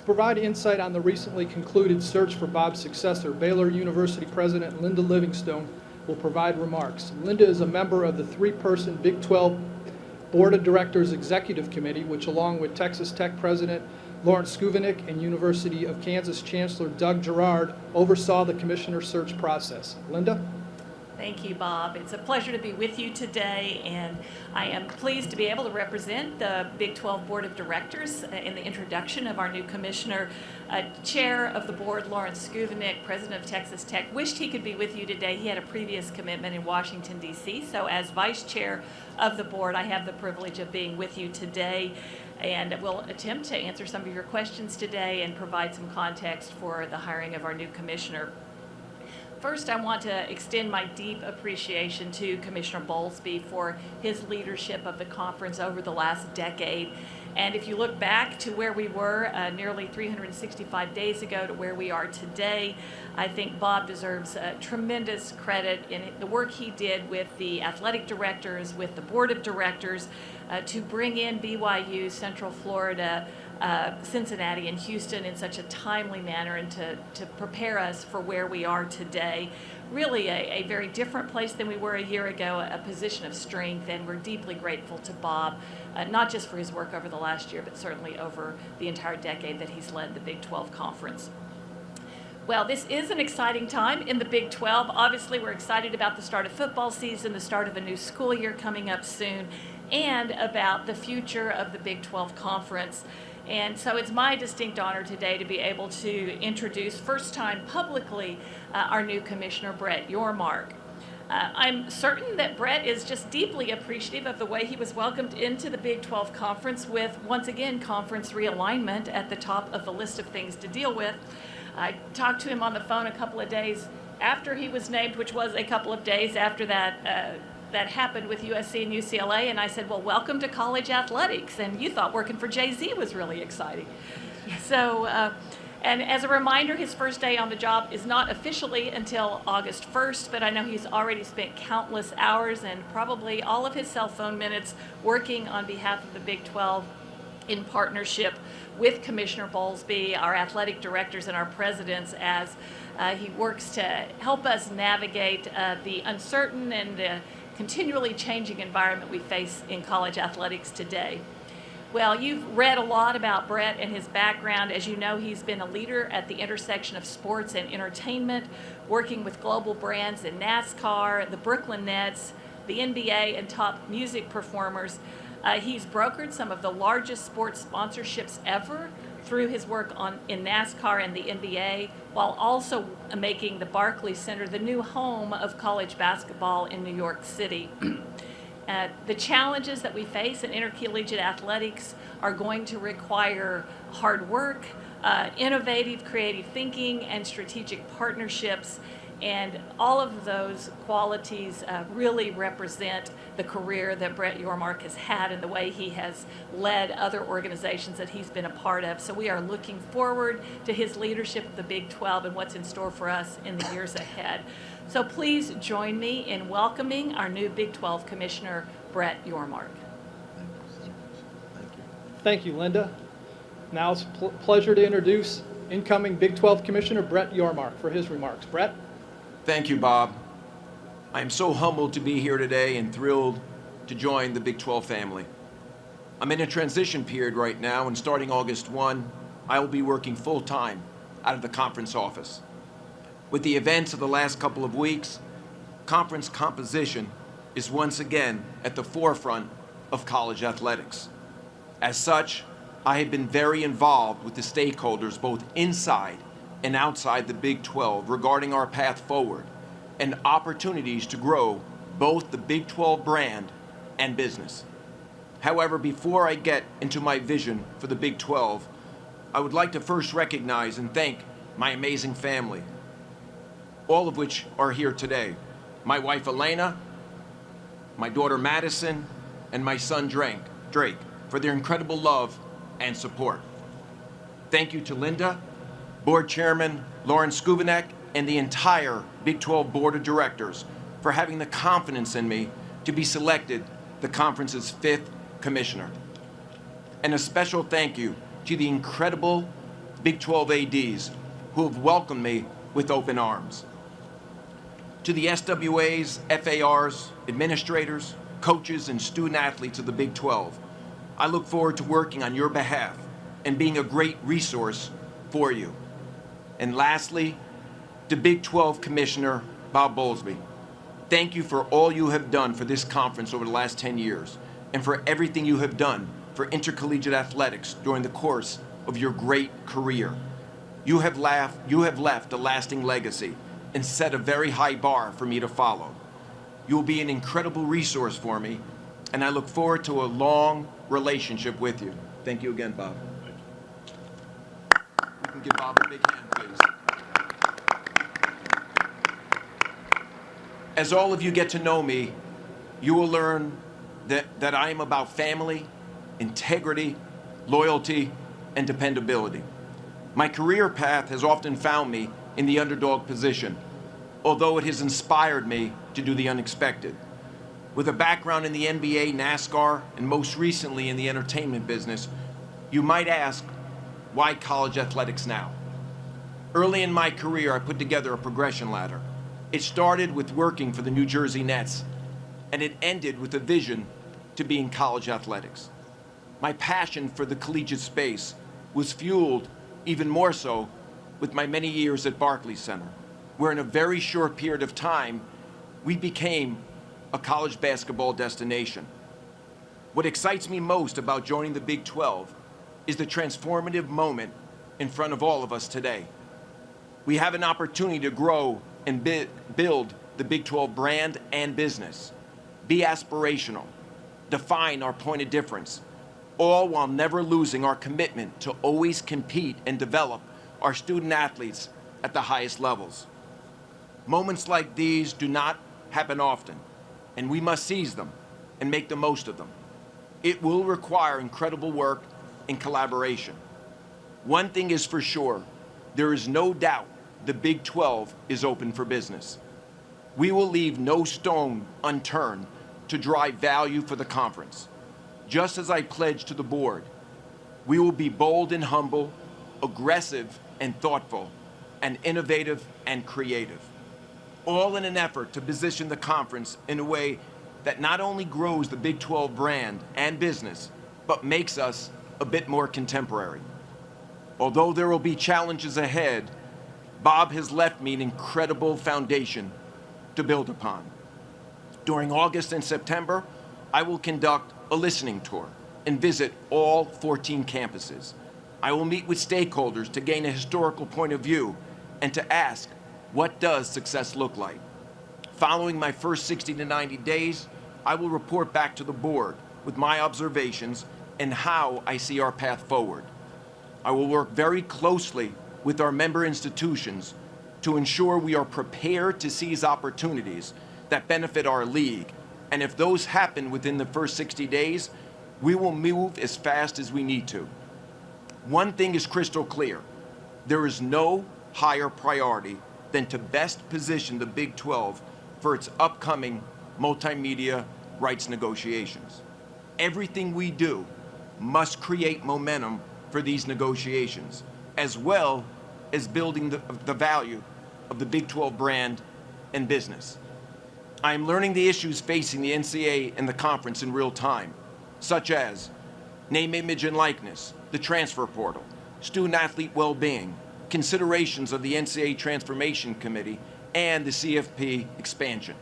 provide insight on the recently concluded search for Bob's successor, Baylor University President Linda Livingstone will provide remarks. Linda is a member of the three-person Big 12 Board of Directors Executive Committee, which along with Texas Tech President Lawrence Skuvenik and University of Kansas Chancellor Doug Gerard oversaw the commissioner search process. Linda? Thank you, Bob. It's a pleasure to be with you today, and I am pleased to be able to represent the Big 12 Board of Directors in the introduction of our new commissioner. Chair of the board, Lawrence Skuvenik, President of Texas Tech, wished he could be with you today. He had a previous commitment in Washington, D.C., so as Vice Chair of the board, I have the privilege of being with you today, and will attempt to answer some of your questions today and provide some context for the hiring of our new commissioner. First, I want to extend my deep appreciation to Commissioner Bowlesby for his leadership of the conference over the last decade. And if you look back to where we were nearly 365 days ago to where we are today, I think Bob deserves tremendous credit in the work he did with the athletic directors, with the board of directors, to bring in BYU, Central Florida, Cincinnati, and Houston in such a timely manner, and to prepare us for where we are today. Really a very different place than we were a year ago, a position of strength, and we're deeply grateful to Bob, not just for his work over the last year, but certainly over the entire decade that he's led the Big 12 Conference. Well, this is an exciting time in the Big 12. Obviously, we're excited about the start of football season, the start of a new school year coming up soon, and about the future of the Big 12 Conference. And so it's my distinct honor today to be able to introduce, first time publicly, our new commissioner, Brett Yormark. I'm certain that Brett is just deeply appreciative of the way he was welcomed into the Big 12 Conference with, once again, conference realignment at the top of the list of things to deal with. I talked to him on the phone a couple of days after he was named, which was a couple of days after that happened with USC and UCLA, and I said, well, welcome to college athletics, and you thought working for Jay-Z was really exciting. So, and as a reminder, his first day on the job is not officially until August 1st, but I know he's already spent countless hours and probably all of his cell phone minutes working on behalf of the Big 12 in partnership with Commissioner Bowlesby, our athletic directors, and our presidents as he works to help us navigate the uncertain and the continually changing environment we face in college athletics today. Well, you've read a lot about Brett and his background. As you know, he's been a leader at the intersection of sports and entertainment, working with global brands in NASCAR, the Brooklyn Nets, the NBA, and top music performers. He's brokered some of the largest sports sponsorships ever through his work in NASCAR and the NBA, while also making the Barclays Center the new home of college basketball in New York City. The challenges that we face in intercollegiate athletics are going to require hard work, innovative, creative thinking, and strategic partnerships. And all of those qualities really represent the career that Brett Yormark has had and the way he has led other organizations that he's been a part of. So we are looking forward to his leadership of the Big 12 and what's in store for us in the years ahead. So please join me in welcoming our new Big 12 Commissioner, Brett Yormark. Thank you, Linda. Now it's a pleasure to introduce incoming Big 12 Commissioner Brett Yormark for his remarks. Brett? Thank you, Bob. I am so humbled to be here today and thrilled to join the Big 12 family. I'm in a transition period right now, and starting August 1, I will be working full-time out of the conference office. With the events of the last couple of weeks, conference composition is once again at the forefront of college athletics. As such, I have been very involved with the stakeholders both inside and outside the Big 12 regarding our path forward and opportunities to grow both the Big 12 brand and business. However, before I get into my vision for the Big 12, I would like to first recognize and thank my amazing family, all of which are here today. My wife, Elena, my daughter, Madison, and my son, Drake, for their incredible love and support. Thank you to Linda, Board Chairman Lawrence Skuvenik, and the entire Big 12 Board of Directors for having the confidence in me to be selected the conference's 5th commissioner. And a special thank you to the incredible Big 12 ADs who have welcomed me with open arms. To the SWAs, FARs, administrators, coaches, and student athletes of the Big 12, I look forward to working on your behalf and being a great resource for you. And lastly, to Big 12 Commissioner Bob Bowlesby, thank you for all you have done for this conference over the last 10 years and for everything you have done for intercollegiate athletics during the course of your great career. You have left a lasting legacy and set a very high bar for me to follow. You will be an incredible resource for me, and I look forward to a long relationship with you. Thank you again, Bob. You can give Bob a big hand, please. As all of you get to know me, you will learn that I am about family, integrity, loyalty, and dependability. My career path has often found me in the underdog position, although it has inspired me to do the unexpected. With a background in the NBA, NASCAR, and most recently in the entertainment business, you might ask, why college athletics now? Early in my career, I put together a progression ladder. It started with working for the New Jersey Nets, and it ended with a vision to be in college athletics. My passion for the collegiate space was fueled even more so with my many years at Barclays Center, where in a very short period of time, we became a college basketball destination. What excites me most about joining the Big 12 is the transformative moment in front of all of us today. We have an opportunity to grow and build the Big 12 brand and business, be aspirational, define our point of difference, all while never losing our commitment to always compete and develop our student athletes at the highest levels. Moments like these do not happen often, and we must seize them and make the most of them. It will require incredible work and collaboration. One thing is for sure, there is no doubt the Big 12 is open for business. We will leave no stone unturned to drive value for the conference. Just as I pledged to the board, we will be bold and humble, aggressive and thoughtful, and innovative and creative, all in an effort to position the conference in a way that not only grows the Big 12 brand and business, but makes us a bit more contemporary. Although there will be challenges ahead, Bob has left me an incredible foundation to build upon. During August and September, I will conduct a listening tour and visit all 14 campuses. I will meet with stakeholders to gain a historical point of view and to ask, what does success look like? Following my first 60 to 90 days, I will report back to the board with my observations and how I see our path forward. I will work very closely with our member institutions to ensure we are prepared to seize opportunities that benefit our league. And if those happen within the first 60 days, we will move as fast as we need to. One thing is crystal clear. There is no higher priority than to best position the Big 12 for its upcoming multimedia rights negotiations. Everything we do must create momentum for these negotiations, as well as building the value of the Big 12 brand and business. I am learning the issues facing the NCAA and the conference in real time, such as name, image, and likeness, the transfer portal, student-athlete well-being, considerations of the NCAA Transformation Committee, and the CFP expansion.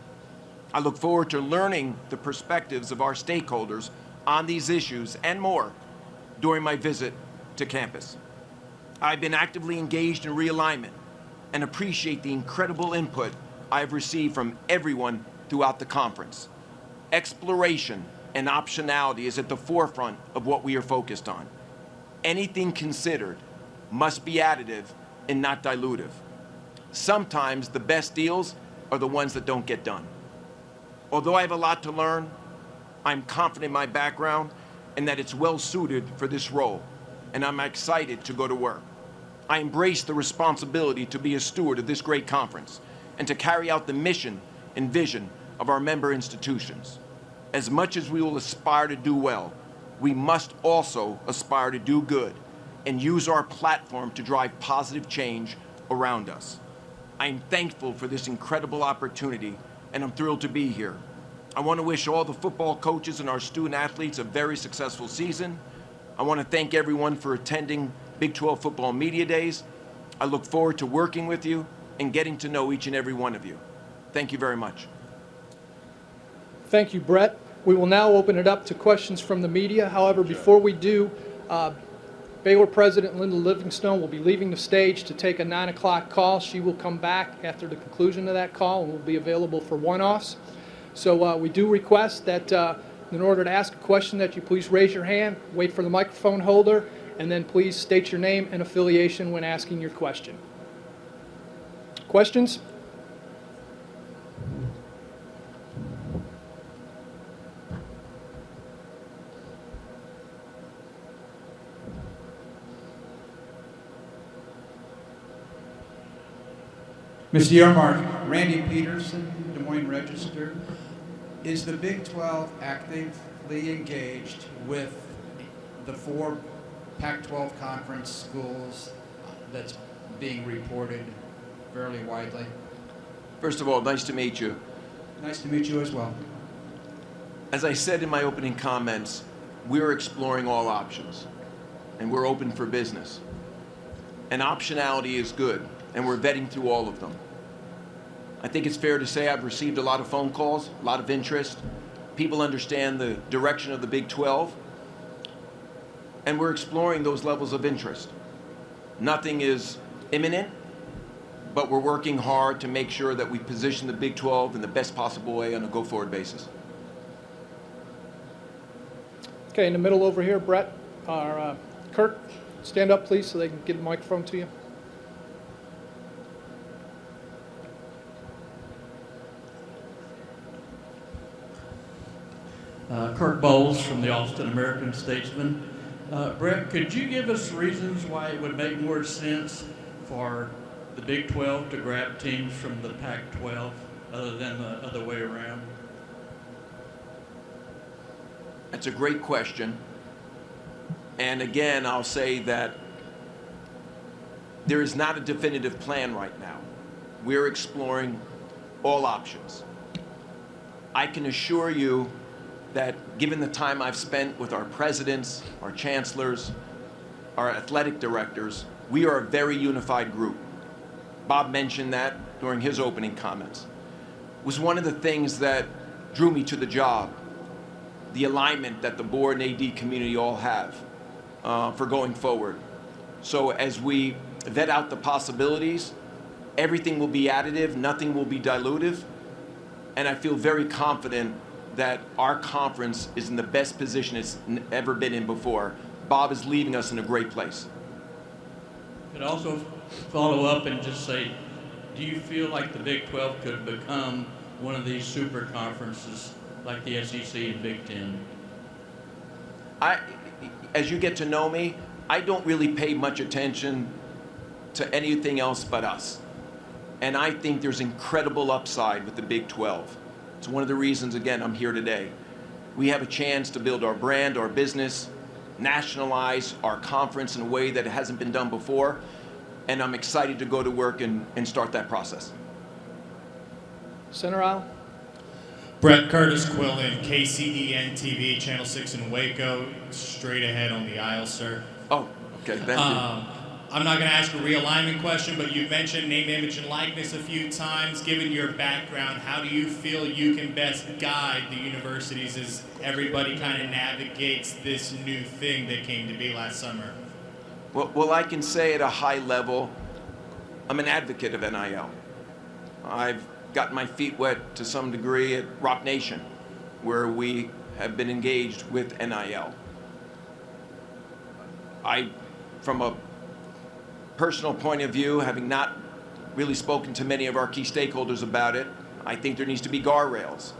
I look forward to learning the perspectives of our stakeholders on these issues and more during my visit to campus. I've been actively engaged in realignment and appreciate the incredible input I have received from everyone throughout the conference. Exploration and optionality is at the forefront of what we are focused on. Anything considered must be additive and not dilutive. Sometimes the best deals are the ones that don't get done. Although I have a lot to learn, I'm confident in my background and that it's well suited for this role, and I'm excited to go to work. I embrace the responsibility to be a steward of this great conference and to carry out the mission and vision of our member institutions. As much as we will aspire to do well, we must also aspire to do good and use our platform to drive positive change around us. I am thankful for this incredible opportunity, and I'm thrilled to be here. I want to wish all the football coaches and our student athletes a very successful season. I want to thank everyone for attending Big 12 Football Media Days. I look forward to working with you and getting to know each and every one of you. Thank you very much. Thank you, Brett. We will now open it up to questions from the media. However, before we do, Baylor President Linda Livingstone will be leaving the stage to take a 9 o'clock call. She will come back after the conclusion of that call and will be available for one-offs. So we do request that in order to ask a question that you please raise your hand, wait for the microphone holder, and then please state your name and affiliation when asking your question. Questions? Mr. Yormark, Randy Peterson, Des Moines Register. Is the Big 12 actively engaged with the 4 Pac-12 conference schools that's being reported fairly widely? First of all, nice to meet you. Nice to meet you as well. As I said in my opening comments, we're exploring all options, and we're open for business. And optionality is good, and we're vetting through all of them. I think it's fair to say I've received a lot of phone calls, a lot of interest. People understand the direction of the Big 12, and we're exploring those levels of interest. Nothing is imminent, but we're working hard to make sure that we position the Big 12 in the best possible way on a go-forward basis. Okay, in the middle over here, Brett, or Kurt, stand up, please, so they can get the microphone to you. Kurt Bowles from the Austin American-Statesman. Brett, could you give us reasons why it would make more sense for the Big 12 to grab teams from the Pac-12 other than the other way around? That's a great question. And again, I'll say that there is not a definitive plan right now. We're exploring all options. I can assure you that given the time I've spent with our presidents, our chancellors, our athletic directors, we are a very unified group. Bob mentioned that during his opening comments. It was one of the things that drew me to the job, the alignment that the board and AD community all have for going forward. So as we vet out the possibilities, everything will be additive, nothing will be dilutive, and I feel very confident that our conference is in the best position it's ever been in before. Bob is leaving us in a great place. Could also follow up and just say, do you feel like the Big 12 could become one of these super conferences like the SEC and Big Ten? As you get to know me, I don't really pay much attention to anything else but us. And I think there's incredible upside with the Big 12. It's one of the reasons, again, I'm here today. We have a chance to build our brand, our business, nationalize our conference in a way that hasn't been done before, and I'm excited to go to work and start that process. Center aisle. Brett Curtis Quillen, KCEN TV, Channel 6 in Waco, straight ahead on the aisle, sir. Oh, okay, thank you. I'm not going to ask a realignment question, but you've mentioned name, image, and likeness a few times. Given your background, how do you feel you can best guide the universities as everybody kind of navigates this new thing that came to be last summer? Well, I can say at a high level, I'm an advocate of NIL. I've gotten my feet wet to some degree at Rock Nation, where we have been engaged with NIL. From a personal point of view, having not really spoken to many of our key stakeholders about it, I think there needs to be guardrails.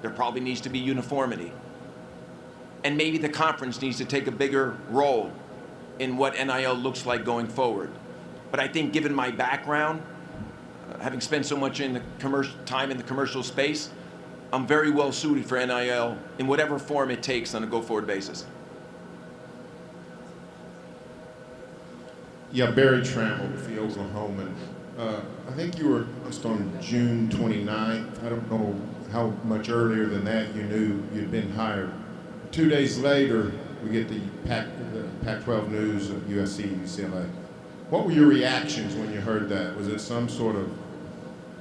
There probably needs to be uniformity. And maybe the conference needs to take a bigger role in what NIL looks like going forward. But I think given my background, having spent so much in the time in the commercial space, I'm very well suited for NIL in whatever form it takes on a go-forward basis. Yeah, Barry Trammell with the Oklahoman. I think you were just on June 29th. I don't know how much earlier than that you knew you'd been hired. 2 days later, we get the Pac-12 news of USC, UCLA. What were your reactions when you heard that? Was it some sort of,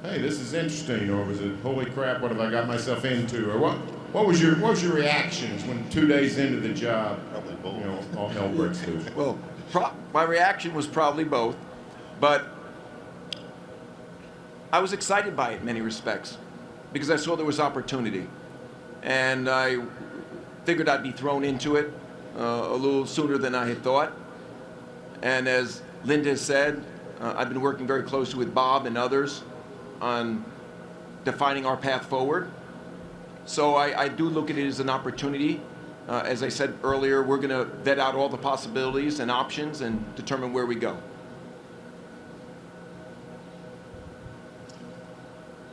hey, this is interesting, or was it, holy crap, what have I got myself into? Or what was your reactions when 2 days into the job, all hell breaks loose? Well, my reaction was probably both, but I was excited by it in many respects because I saw there was opportunity, and I figured I'd be thrown into it a little sooner than I had thought. And as Linda has said, I've been working very closely with Bob and others on defining our path forward. So I do look at it as an opportunity. As I said earlier, we're going to vet out all the possibilities and options and determine where we go.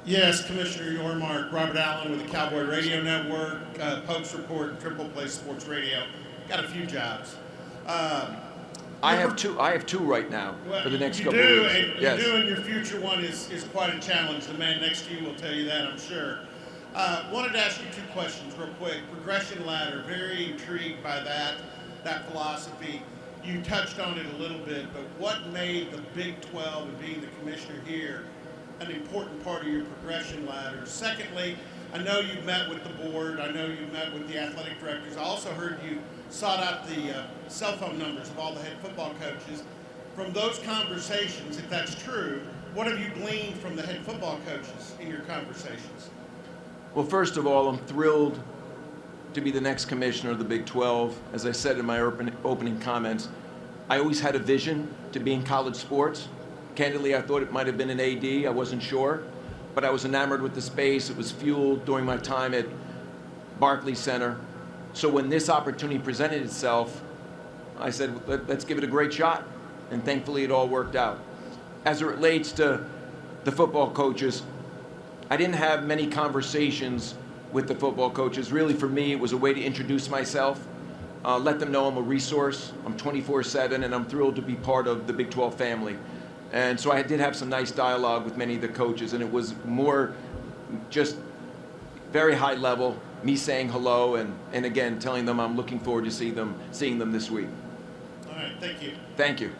Yes, Commissioner Yormark, Robert Allen with the Cowboy Radio Network, Pope's Report, and Triple Play Sports Radio. Got a few jobs. I have two right now for the next couple of of weeks. And Yes. you do, and your future one is quite a challenge. The man next to you will tell you that, I'm sure. Wanted to ask you two questions real quick. Progression ladder, very intrigued by that philosophy. You touched on it a little bit, but what made the Big 12 and being the commissioner here an important part of your progression ladder? Secondly, I know you've met with the board. I know you've met with the athletic directors. I also heard you sought out the cell phone numbers of all the head football coaches. From those conversations, if that's true, what have you gleaned from the head football coaches in your conversations? Well, first of all, I'm thrilled to be the next commissioner of the Big 12. As I said in my opening comments, I always had a vision to be in college sports. Candidly, I thought it might have been an AD. I wasn't sure, but I was enamored with the space. It was fueled during my time at Barclays Center. So when this opportunity presented itself, I said, let's give it a great shot. And thankfully, it all worked out. As it relates to the football coaches, I didn't have many conversations with the football coaches. Really, for me, it was a way to introduce myself, let them know I'm a resource. I'm 24/7, and I'm thrilled to be part of the Big 12 family. And so I did have some nice dialogue with many of the coaches, and it was more just very high level, me saying hello, and again, telling them I'm looking forward to seeing them this week. All right, thank you. Thank you.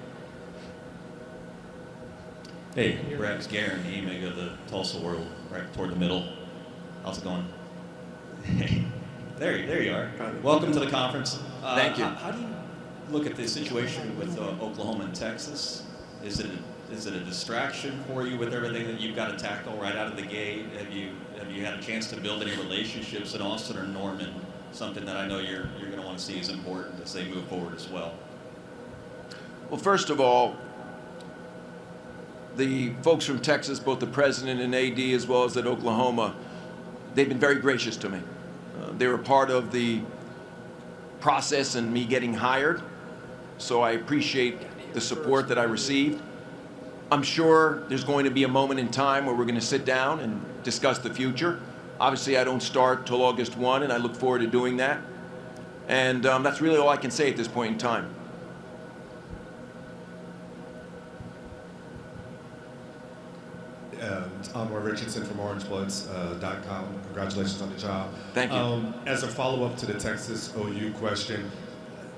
Hey, Brad Garen, the EMIG of the Tulsa World, right toward the middle. How's it going? Hey, there you are. Welcome to the conference. Thank you. How do you look at the situation with Oklahoma and Texas? Is it a distraction for you with everything that you've got to tackle right out of the gate? Have you had a chance to build any relationships in Austin or Norman? Something that I know you're going to want to see is important as they move forward as well. Well, first of all, the folks from Texas, both the president and AD, as well as at Oklahoma, they've been very gracious to me. They were part of the process in me getting hired, so I appreciate the support that I received. I'm sure there's going to be a moment in time where we're going to sit down and discuss the future. Obviously, I don't start till August 1, and I look forward to doing that. And that's really all I can say at this point in time. Anwar Richardson from OrangeBloods.com. Congratulations on the job. Thank you. As a follow-up to the Texas OU question,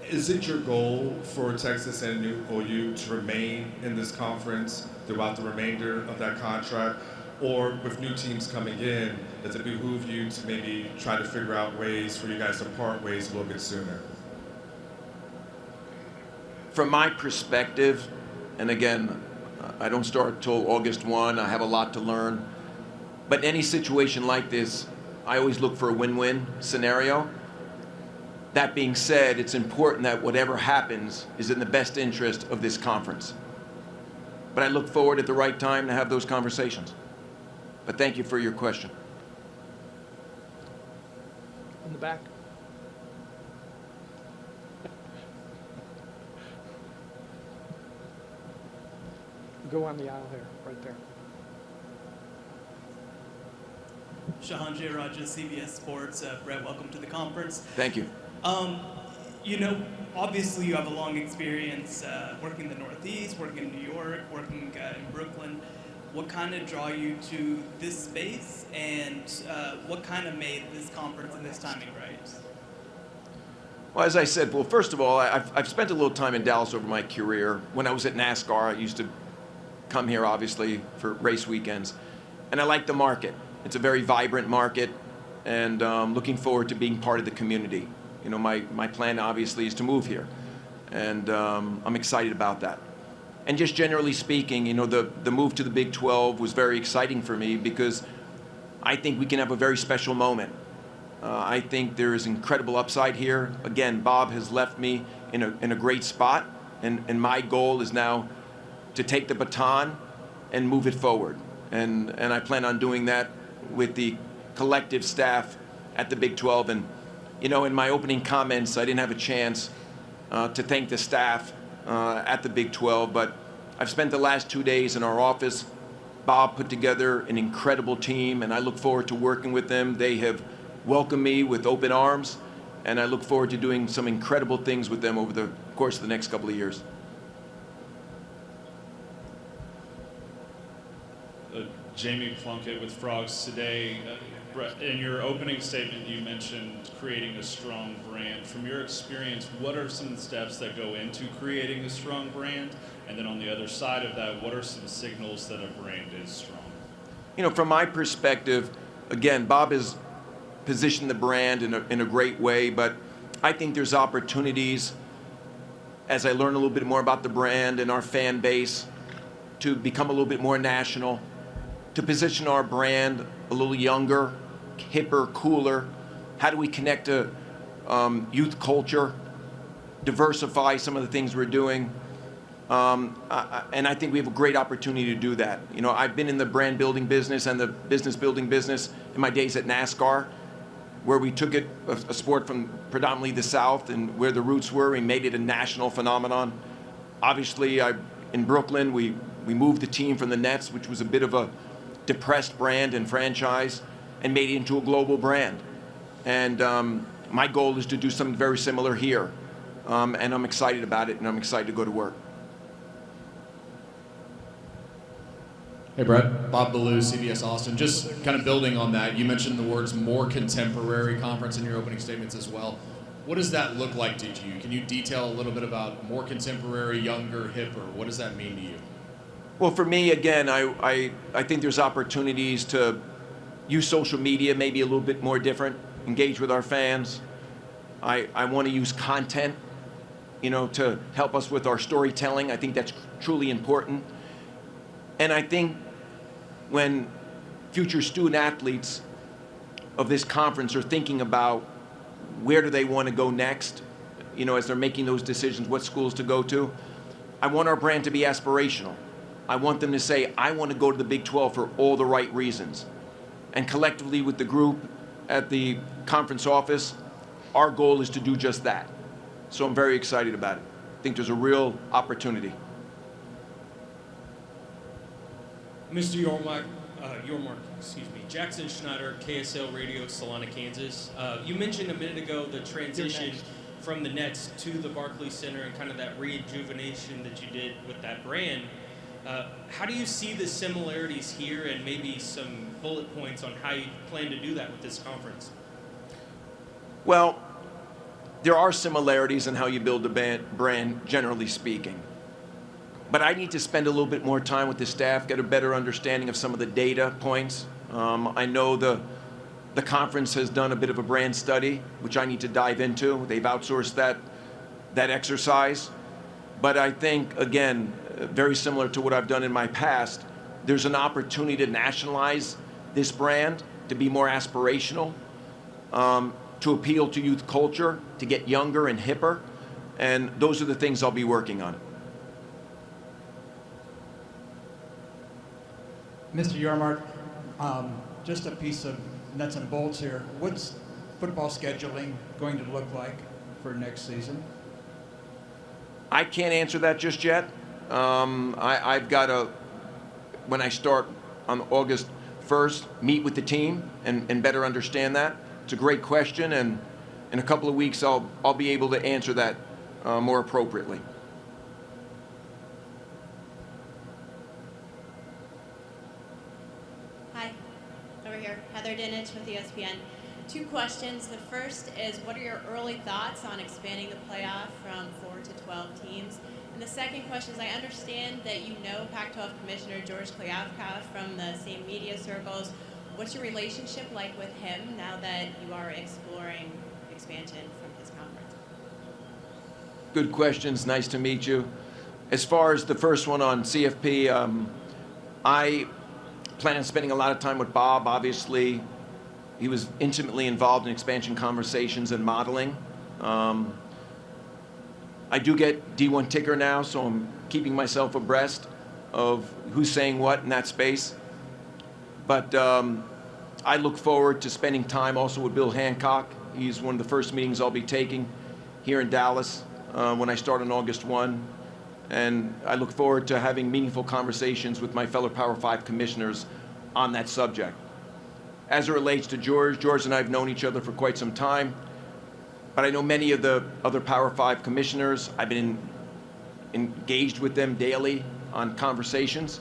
is it your goal for Texas and OU to remain in this conference throughout the remainder of that contract? Or with new teams coming in, does it behoove you to maybe try to figure out ways for you guys to part ways a little bit sooner? From my perspective, and again, I don't start till August 1. I have a lot to learn. But in any situation like this, I always look for a win-win scenario. That being said, it's important that whatever happens is in the best interest of this conference. But I look forward at the right time to have those conversations. But thank you for your question. In the back. Go on the aisle here, right there. Shahan J. Raja, CBS Sports. Brett, welcome to the conference. Thank you. You know, obviously you have a long experience working in the Northeast, working in New York, working in Brooklyn. What kind of draw you to this space, and what kind of made this conference and this timing right? Well, as I said, well, first of all, I've spent a little time in Dallas over my career. When I was at NASCAR, I used to come here, obviously, for race weekends. And I like the market. It's a very vibrant market, and looking forward to being part of the community. You know, my plan, obviously, is to move here. And I'm excited about that. And just generally speaking, you know, the move to the Big 12 was very exciting for me because I think we can have a very special moment. I think there is incredible upside here. Again, Bob has left me in a great spot, and my goal is now to take the baton and move it forward. And I plan on doing that with the collective staff at the Big 12. And, you know, in my opening comments, I didn't have a chance to thank the staff at the Big 12, but I've spent the last 2 days in our office. Bob put together an incredible team, and I look forward to working with them. They have welcomed me with open arms, and I look forward to doing some incredible things with them over the course of the next couple of years. Jamie Plunkett with Frogs Today. Brett, in your opening statement, you mentioned creating a strong brand. From your experience, what are some steps that go into creating a strong brand? And then on the other side of that, what are some signals that a brand is strong? You know, from my perspective, again, Bob has positioned the brand in a great way, but I think there's opportunities as I learn a little bit more about the brand and our fan base to become a little bit more national, to position our brand a little younger, hipper, cooler. How do we connect to youth culture, diversify some of the things we're doing? And I think we have a great opportunity to do that. You know, I've been in the brand building business and the business building business in my days at NASCAR, where we took it, a sport from predominantly the South and where the roots were, we made it a national phenomenon. Obviously, in Brooklyn, we moved the team from the Nets, which was a bit of a depressed brand and franchise, and made it into a global brand. And my goal is to do something very similar here. And I'm excited about it, and I'm excited to go to work. Hey, Brett. Bob Ballou, CBS Austin. Just kind of building on that, you mentioned the words more contemporary conference in your opening statements as well. What does that look like to you? Can you detail a little bit about more contemporary, younger, hipper? What does that mean to you? Well, for me, again, I think there's opportunities to use social media maybe a little bit more different, engage with our fans. I want to use content, you know, to help us with our storytelling. I think that's truly important. And I think when future student athletes of this conference are thinking about where do they want to go next, you know, as they're making those decisions, what schools to go to, I want our brand to be aspirational. I want them to say, I want to go to the Big 12 for all the right reasons. And collectively with the group at the conference office, our goal is to do just that. So I'm very excited about it. I think there's a real opportunity. Mr. Yormark, Jackson Schneider, KSL Radio, Salina, Kansas. You mentioned a minute ago the transition from the Nets to the Barclays Center and kind of that rejuvenation that you did with that brand. How do you see the similarities here and maybe some bullet points on how you plan to do that with this conference? Well, there are similarities in how you build a brand, generally speaking. But I need to spend a little bit more time with the staff, get a better understanding of some of the data points. I know the conference has done a bit of a brand study, which I need to dive into. They've outsourced that exercise. But I think, again, very similar to what I've done in my past, there's an opportunity to nationalize this brand, to be more aspirational, to appeal to youth culture, to get younger and hipper. And those are the things I'll be working on. Mr. Yormark, just a piece of nuts and bolts here. What's football scheduling going to look like for next season? I can't answer that just yet. I've got to, when I start on August 1st, meet with the team and better understand that. It's a great question, and in a couple of weeks, I'll be able to answer that more appropriately. Hi, over here, Heather Dinich with ESPN. 2 questions. The first is, what are your early thoughts on expanding the playoff from 4 to 12 teams? And the second question is, I understand that you know Pac-12 Commissioner George Kliavkoff from the same media circles. What's your relationship like with him now that you are exploring expansion from his conference? Good questions. Nice to meet you. As far as the first one on CFP, I plan on spending a lot of time with Bob. Obviously, he was intimately involved in expansion conversations and modeling. I do get D1 ticker now, so I'm keeping myself abreast of who's saying what in that space. But I look forward to spending time also with Bill Hancock. He's one of the first meetings I'll be taking here in Dallas when I start on August 1. And I look forward to having meaningful conversations with my fellow Power 5 commissioners on that subject. As it relates to George and I have known each other for quite some time, but I know many of the other Power 5 commissioners. I've been engaged with them daily on conversations.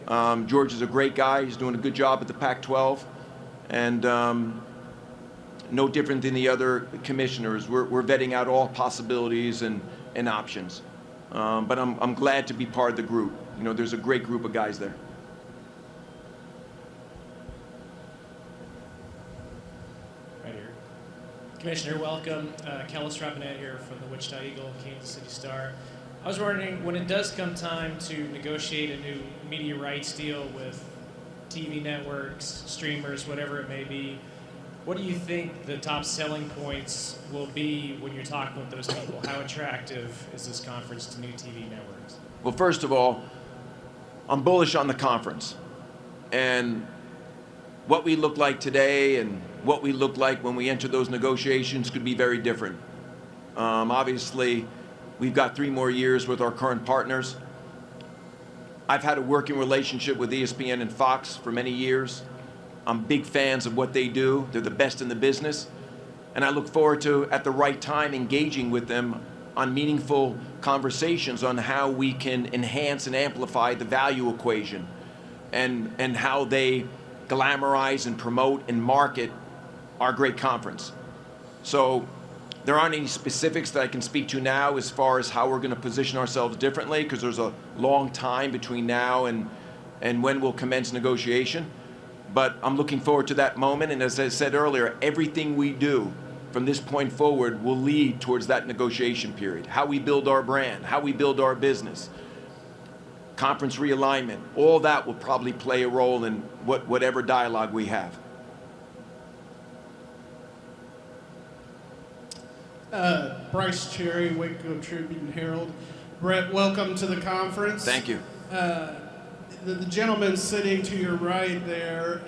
George is a great guy. He's doing a good job at the Pac-12, and no different than the other commissioners. We're vetting out all possibilities and options. But I'm glad to be part of the group. You know, there's a great group of guys there. Right here. Commissioner, welcome. Kellis Robinette here from the Wichita Eagle, Kansas City Star. I was wondering, when it does come time to negotiate a new media rights deal with TV networks, streamers, whatever it may be, what do you think the top selling points will be when you're talking with those people? How attractive is this conference to new TV networks? Well, first of all, I'm bullish on the conference. And what we look like today and what we look like when we enter those negotiations could be very different. Obviously, we've got 3 more years with our current partners. I've had a working relationship with ESPN and Fox for many years. I'm big fans of what they do. They're the best in the business. And I look forward to, at the right time, engaging with them on meaningful conversations on how we can enhance and amplify the value equation and how they glamorize and promote and market our great conference. So there aren't any specifics that I can speak to now as far as how we're going to position ourselves differently, because there's a long time between now and when we'll commence negotiation. But I'm looking forward to that moment, and as I said earlier, everything we do from this point forward will lead towards that negotiation period. How we build our brand, how we build our business, conference realignment, all that will probably play a role in whatever dialogue we have. Bryce Cherry, Waco Tribune and Herald. Brett, welcome to the conference. Thank you. The gentleman sitting to your right there,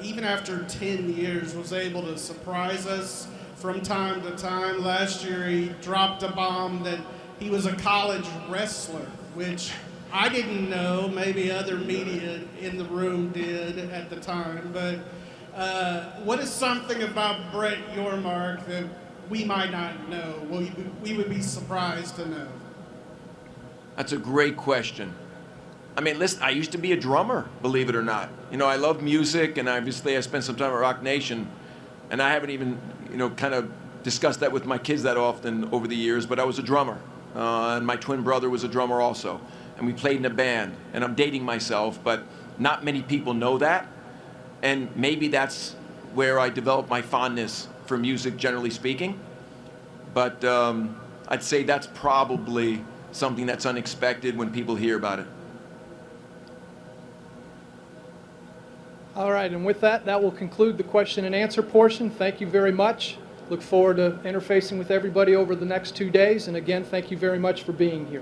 even after 10 years, was able to surprise us from time to time. Last year, he dropped a bomb that he was a college wrestler, which I didn't know. Maybe other media in the room did at the time. But what is something about Brett Yormark that we might not know? We would be surprised to know. That's a great question. I mean, listen, I used to be a drummer, believe it or not. You know, I love music, and obviously I spent some time at Rock Nation, and I haven't even, kind of discussed that with my kids that often over the years, but I was a drummer, and my twin brother was a drummer also, and we played in a band, and I'm dating myself, but not many people know that, and maybe that's where I developed my fondness for music, generally speaking, but I'd say that's probably something that's unexpected when people hear about it. All right, and with that, that will conclude the question and answer portion. Thank you very much. Look forward to interfacing with everybody over the next 2 days. And again, thank you very much for being here.